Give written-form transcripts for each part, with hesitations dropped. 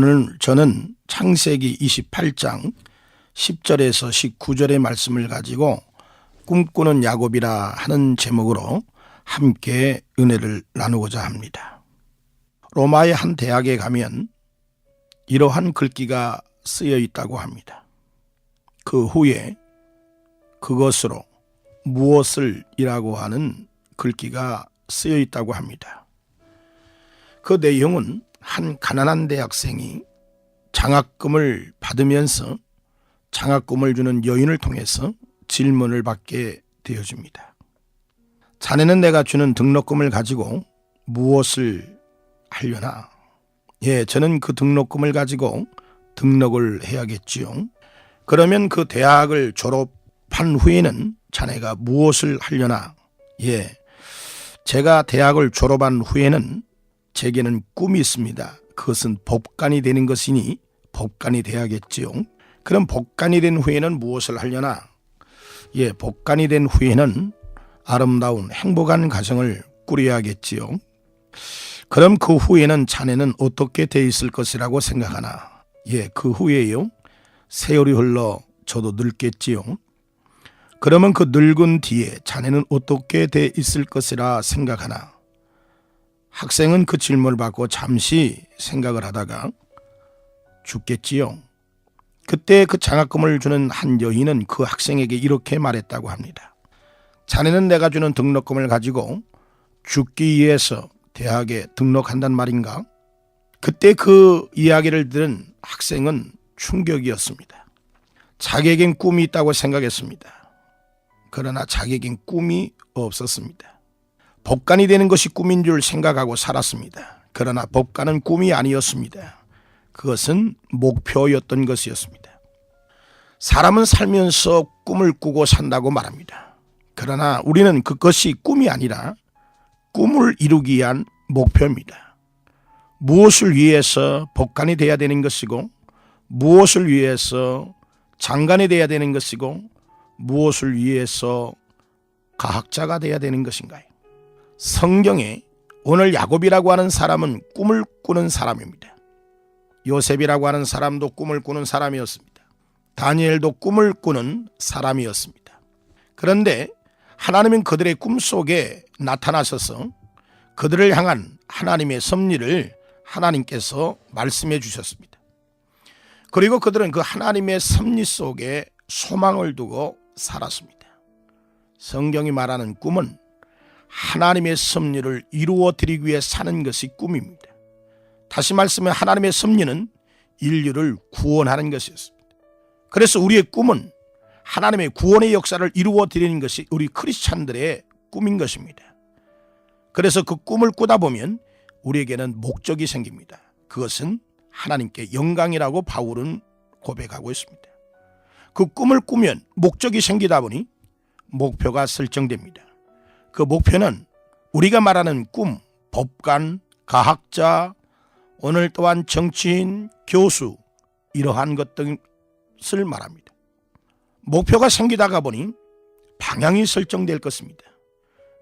오늘 저는 창세기 28장 10절에서 19절의 말씀을 가지고 꿈꾸는 야곱이라 하는 제목으로 함께 은혜를 나누고자 합니다. 로마의 한 대학에 가면 이러한 글귀가 쓰여 있다고 합니다. 그 후에 그것으로 무엇을 이라고 하는 글귀가 쓰여 있다고 합니다. 그 내용은 한 가난한 대학생이 장학금을 받으면서 장학금을 주는 여인을 통해서 질문을 받게 되어집니다. 자네는 내가 주는 등록금을 가지고 무엇을 하려나? 저는 그 등록금을 가지고 등록을 해야겠지요. 그러면 그 대학을 졸업한 후에는 자네가 무엇을 하려나? 제가 대학을 졸업한 후에는 제게는 꿈이 있습니다. 그것은 법관이 되는 것이니 법관이 돼야겠지요. 그럼 법관이 된 후에는 무엇을 하려나? 법관이 된 후에는 아름다운 행복한 가정을 꾸려야겠지요. 그럼 그 후에는 자네는 어떻게 돼 있을 것이라고 생각하나? 그 후에요. 세월이 흘러 저도 늙겠지요. 그러면 그 늙은 뒤에 자네는 어떻게 돼 있을 것이라 생각하나? 학생은 그 질문을 받고 잠시 생각을 하다가 죽겠지요. 그때 그 장학금을 주는 한 여인은 그 학생에게 이렇게 말했다고 합니다. 자네는 내가 주는 등록금을 가지고 죽기 위해서 대학에 등록한단 말인가? 그때 그 이야기를 들은 학생은 충격이었습니다. 자기에겐 꿈이 있다고 생각했습니다. 그러나 자기에겐 꿈이 없었습니다. 법관이 되는 것이 꿈인 줄 생각하고 살았습니다. 그러나 법관은 꿈이 아니었습니다. 그것은 목표였던 것이었습니다. 사람은 살면서 꿈을 꾸고 산다고 말합니다. 그러나 우리는 그것이 꿈이 아니라 꿈을 이루기 위한 목표입니다. 무엇을 위해서 법관이 되어야 되는 것이고, 무엇을 위해서 장관이 되어야 되는 것이고, 무엇을 위해서 과학자가 되어야 되는 것인가요? 성경에 오늘 야곱이라고 하는 사람은 꿈을 꾸는 사람입니다. 요셉이라고 하는 사람도 꿈을 꾸는 사람이었습니다. 다니엘도 꿈을 꾸는 사람이었습니다. 그런데 하나님은 그들의 꿈속에 나타나셔서 그들을 향한 하나님의 섭리를 하나님께서 말씀해 주셨습니다. 그리고 그들은 그 하나님의 섭리 속에 소망을 두고 살았습니다. 성경이 말하는 꿈은 하나님의 섭리를 이루어 드리기 위해 사는 것이 꿈입니다. 다시 말씀해 하나님의 섭리는 인류를 구원하는 것이었습니다. 그래서 우리의 꿈은 하나님의 구원의 역사를 이루어 드리는 것이 우리 크리스찬들의 꿈인 것입니다. 그래서 그 꿈을 꾸다 보면 우리에게는 목적이 생깁니다. 그것은 하나님께 영광이라고 바울은 고백하고 있습니다. 그 꿈을 꾸면 목적이 생기다 보니 목표가 설정됩니다. 그 목표는 우리가 말하는 꿈, 법관, 과학자, 오늘 또한 정치인, 교수, 이러한 것들을 말합니다. 목표가 생기다가 보니 방향이 설정될 것입니다.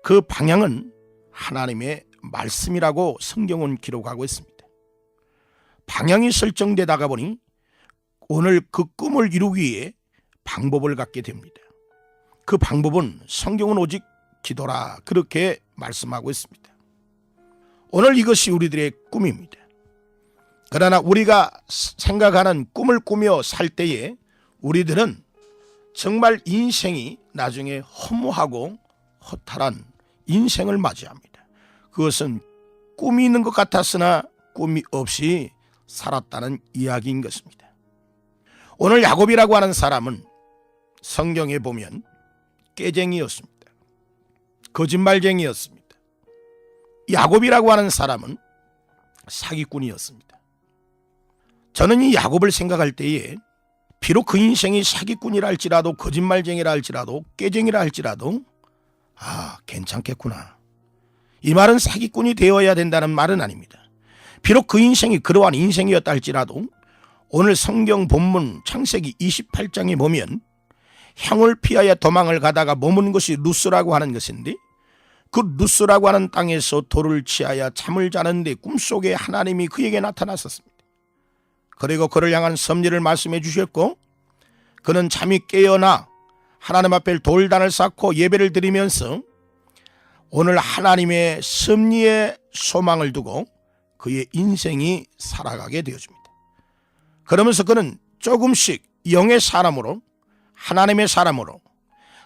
그 방향은 하나님의 말씀이라고 성경은 기록하고 있습니다. 방향이 설정되다가 보니 오늘 그 꿈을 이루기 위해 방법을 갖게 됩니다. 그 방법은 성경은 오직 기도라, 그렇게 말씀하고 있습니다. 오늘 이것이 우리들의 꿈입니다. 그러나 우리가 생각하는 꿈을 꾸며 살 때에 우리들은 정말 인생이 나중에 허무하고 허탈한 인생을 맞이합니다. 그것은 꿈이 있는 것 같았으나 꿈이 없이 살았다는 이야기인 것입니다. 오늘 야곱이라고 하는 사람은 성경에 보면 깨쟁이였습니다. 거짓말쟁이였습니다. 야곱이라고 하는 사람은 사기꾼이었습니다. 저는 이 야곱을 생각할 때에 비록 그 인생이 사기꾼이라 할지라도 거짓말쟁이라 할지라도 깨쟁이라 할지라도 괜찮겠구나. 이 말은 사기꾼이 되어야 된다는 말은 아닙니다. 비록 그 인생이 그러한 인생이었다 할지라도 오늘 성경 본문 창세기 28장에 보면 형을 피하여 도망을 가다가 머문 것이 루스라고 하는 것인데, 그 루스라고 하는 땅에서 돌을 취하여 잠을 자는데 꿈속에 하나님이 그에게 나타났었습니다. 그리고 그를 향한 섭리를 말씀해 주셨고, 그는 잠이 깨어나 하나님 앞에 돌단을 쌓고 예배를 드리면서 오늘 하나님의 섭리의 소망을 두고 그의 인생이 살아가게 되어집니다. 그러면서 그는 조금씩 영의 사람으로, 하나님의 사람으로,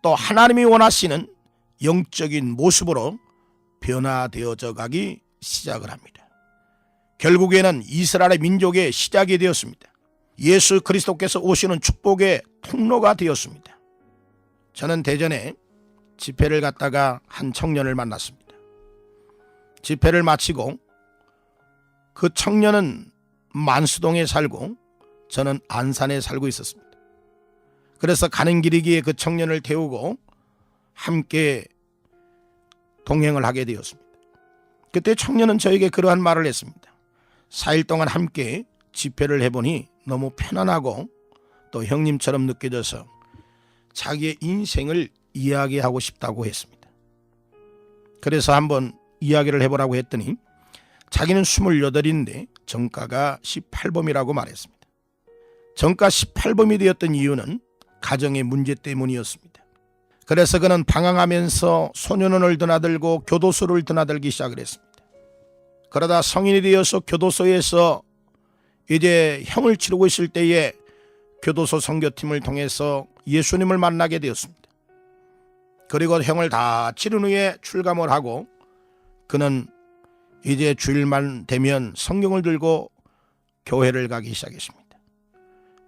또 하나님이 원하시는 영적인 모습으로 변화되어져 가기 시작을 합니다. 결국에는 이스라엘 민족의 시작이 되었습니다. 예수 그리스도께서 오시는 축복의 통로가 되었습니다. 저는 대전에 집회를 갔다가 한 청년을 만났습니다. 집회를 마치고 그 청년은 만수동에 살고 저는 안산에 살고 있었습니다. 그래서 가는 길이기에 그 청년을 태우고 함께 동행을 하게 되었습니다. 그때 청년은 저에게 그러한 말을 했습니다. 4일 동안 함께 집회를 해보니 너무 편안하고 또 형님처럼 느껴져서 자기의 인생을 이야기하고 싶다고 했습니다. 그래서 한번 이야기를 해보라고 했더니 자기는 28인데 정가가 18범이라고 말했습니다. 정가 18범이 되었던 이유는 가정의 문제 때문이었습니다. 그래서 그는 방황하면서 소년원을 드나들고 교도소를 드나들기 시작을 했습니다. 그러다 성인이 되어서 교도소에서 이제 형을 치르고 있을 때에 교도소 선교팀을 통해서 예수님을 만나게 되었습니다. 그리고 형을 다 치른 후에 출감을 하고 그는 이제 주일만 되면 성경을 들고 교회를 가기 시작했습니다.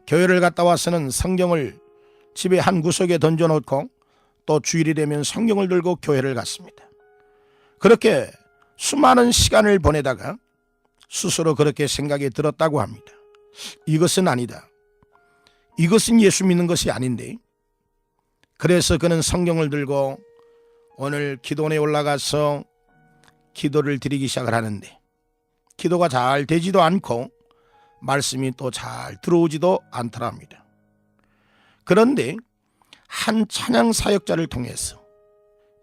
교회를 갔다 와서는 성경을 집에 한 구석에 던져놓고 또 주일이 되면 성경을 들고 교회를 갔습니다. 그렇게 수많은 시간을 보내다가 스스로 그렇게 생각이 들었다고 합니다. 이것은 아니다. 이것은 예수 믿는 것이 아닌데. 그래서 그는 성경을 들고 오늘 기도원에 올라가서 기도를 드리기 시작을 하는데 기도가 잘 되지도 않고 말씀이 또 잘 들어오지도 않더랍니다. 그런데 한 찬양 사역자를 통해서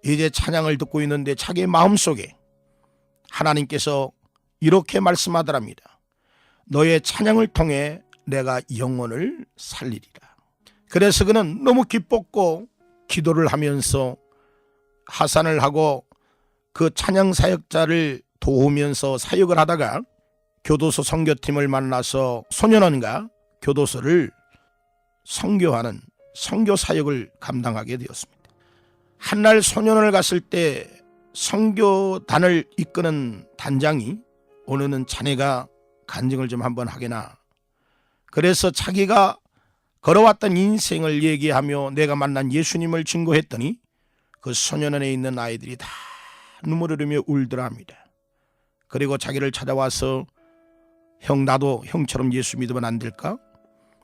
이제 찬양을 듣고 있는데 자기의 마음속에 하나님께서 이렇게 말씀하더랍니다. 너의 찬양을 통해 내가 영혼을 살리리라. 그래서 그는 너무 기뻤고 기도를 하면서 하산을 하고 그 찬양 사역자를 도우면서 사역을 하다가 교도소 선교팀을 만나서 소년원과 교도소를 선교하는 선교 사역을 감당하게 되었습니다. 한날 소년원을 갔을 때 선교단을 이끄는 단장이 오늘은 자네가 간증을 좀 한번 하게나. 그래서 자기가 걸어왔던 인생을 얘기하며 내가 만난 예수님을 증거했더니 그 소년원에 있는 아이들이 다 눈물을 흘리며 울더라 합니다. 그리고 자기를 찾아와서 형, 나도 형처럼 예수 믿으면 안 될까?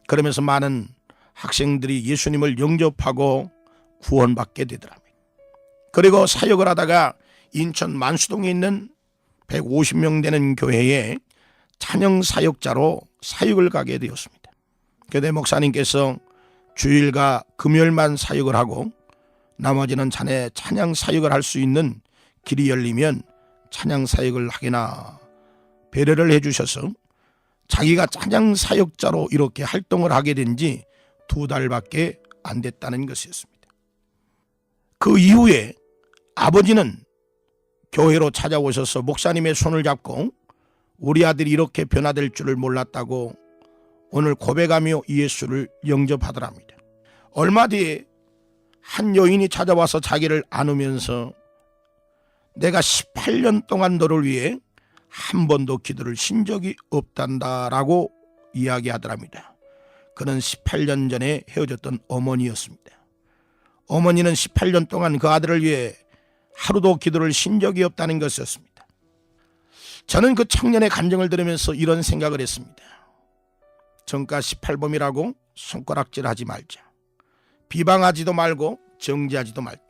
그러면서 많은 학생들이 예수님을 영접하고 구원받게 되더랍니다. 그리고 사역을 하다가 인천 만수동에 있는 150명 되는 교회에 찬양 사역자로 사역을 가게 되었습니다. 그때 목사님께서 주일과 금요일만 사역을 하고 나머지는 자네 찬양 사역을 할 수 있는 길이 열리면 찬양 사역을 하게나 배려를 해주셔서 자기가 찬양 사역자로 이렇게 활동을 하게 된 지 2달밖에 안 됐다는 것이었습니다. 그 이후에 아버지는 교회로 찾아오셔서 목사님의 손을 잡고 우리 아들이 이렇게 변화될 줄을 몰랐다고 오늘 고백하며 예수를 영접하더랍니다. 얼마 뒤에 한 여인이 찾아와서 자기를 안으면서 내가 18년 동안 너를 위해 한 번도 기도를 신 적이 없단다라고 이야기하더랍니다. 그는 18년 전에 헤어졌던 어머니였습니다. 어머니는 18년 동안 그 아들을 위해 하루도 기도를 신 적이 없다는 것이었습니다. 저는 그 청년의 간증을 들으면서 이런 생각을 했습니다. 정가 18범이라고 손가락질하지 말자. 비방하지도 말고 정죄하지도 말자.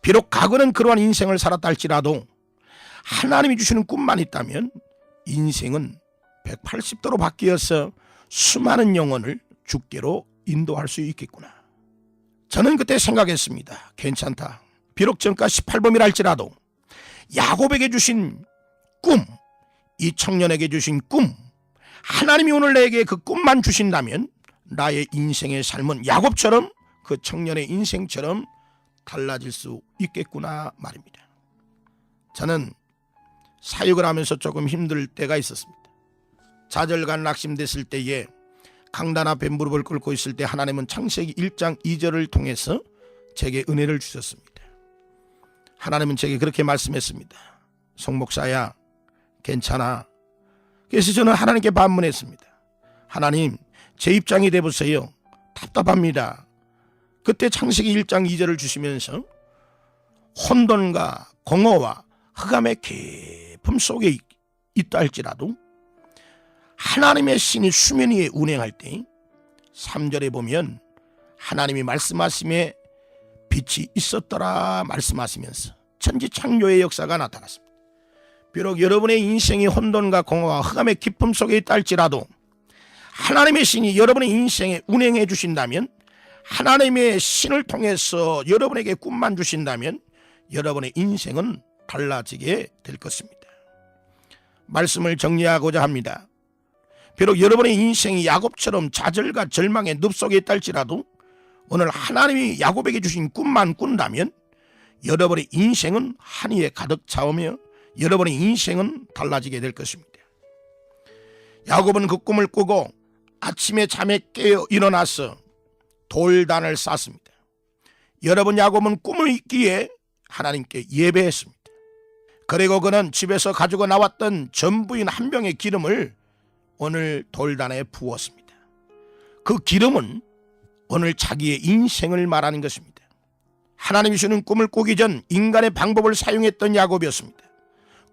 비록 과거는 그러한 인생을 살았다 할지라도 하나님이 주시는 꿈만 있다면 인생은 180도로 바뀌어서 수많은 영혼을 주께로 인도할 수 있겠구나. 저는 그때 생각했습니다. 괜찮다. 비록 정가 18범이라 할지라도 야곱에게 주신 꿈, 이 청년에게 주신 꿈, 하나님이 오늘 내게 그 꿈만 주신다면 나의 인생의 삶은 야곱처럼, 그 청년의 인생처럼 달라질 수 있겠구나 말입니다. 저는 사역을 하면서 조금 힘들 때가 있었습니다. 좌절감 낙심됐을 때에 강단 앞에 무릎을 꿇고 있을 때 하나님은 창세기 1장 2절을 통해서 제게 은혜를 주셨습니다. 하나님은 제게 그렇게 말씀했습니다. 송 목사야, 괜찮아. 그래서 저는 하나님께 반문했습니다. 하나님, 제 입장이 돼보세요. 답답합니다. 그때 창세기 1장 2절을 주시면서 혼돈과 공허와 흑암의 깊음 속에 있다 할지라도 하나님의 신이 수면 위에 운행할 때 3절에 보면 하나님이 말씀하심에 빛이 있었더라 말씀하시면서 천지창조의 역사가 나타났습니다. 비록 여러분의 인생이 혼돈과 공허와 흑암의 깊음 속에 있다 할지라도 하나님의 신이 여러분의 인생에 운행해 주신다면, 하나님의 신을 통해서 여러분에게 꿈만 주신다면 여러분의 인생은 달라지게 될 것입니다. 말씀을 정리하고자 합니다. 비록 여러분의 인생이 야곱처럼 좌절과 절망의 늪 속에 있다 할지라도 오늘 하나님이 야곱에게 주신 꿈만 꾼다면 여러분의 인생은 한이에 가득 차오며 여러분의 인생은 달라지게 될 것입니다. 야곱은 그 꿈을 꾸고 아침에 잠에 깨어 일어나서 돌단을 쌓습니다. 여러분, 야곱은 꿈을 잊기에 하나님께 예배했습니다. 그리고 그는 집에서 가지고 나왔던 전부인 한 병의 기름을 오늘 돌단에 부었습니다. 그 기름은 오늘 자기의 인생을 말하는 것입니다. 하나님이 주는 꿈을 꾸기 전 인간의 방법을 사용했던 야곱이었습니다.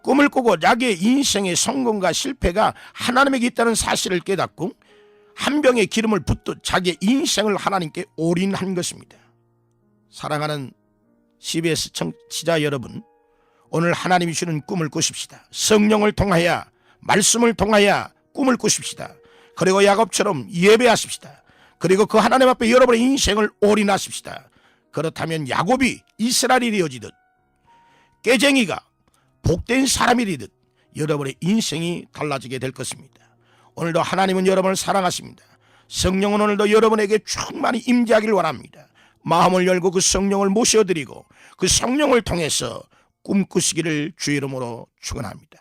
꿈을 꾸고 자기의 인생의 성공과 실패가 하나님에게 있다는 사실을 깨닫고 한 병의 기름을 붓듯 자기의 인생을 하나님께 올인한 것입니다. 사랑하는 CBS 청취자 여러분, 오늘 하나님이 주는 꿈을 꾸십시다. 성령을 통하여, 말씀을 통하여 꿈을 꾸십시다. 그리고 야곱처럼 예배하십시다. 그리고 그 하나님 앞에 여러분의 인생을 올인하십시다. 그렇다면 야곱이 이스라엘이 되어지듯 깨쟁이가 복된 사람이 되듯 여러분의 인생이 달라지게 될 것입니다. 오늘도 하나님은 여러분을 사랑하십니다. 성령은 오늘도 여러분에게 충만히 임재하기를 원합니다. 마음을 열고 그 성령을 모셔드리고 그 성령을 통해서 꿈꾸시기를 주의 이름으로 축원합니다.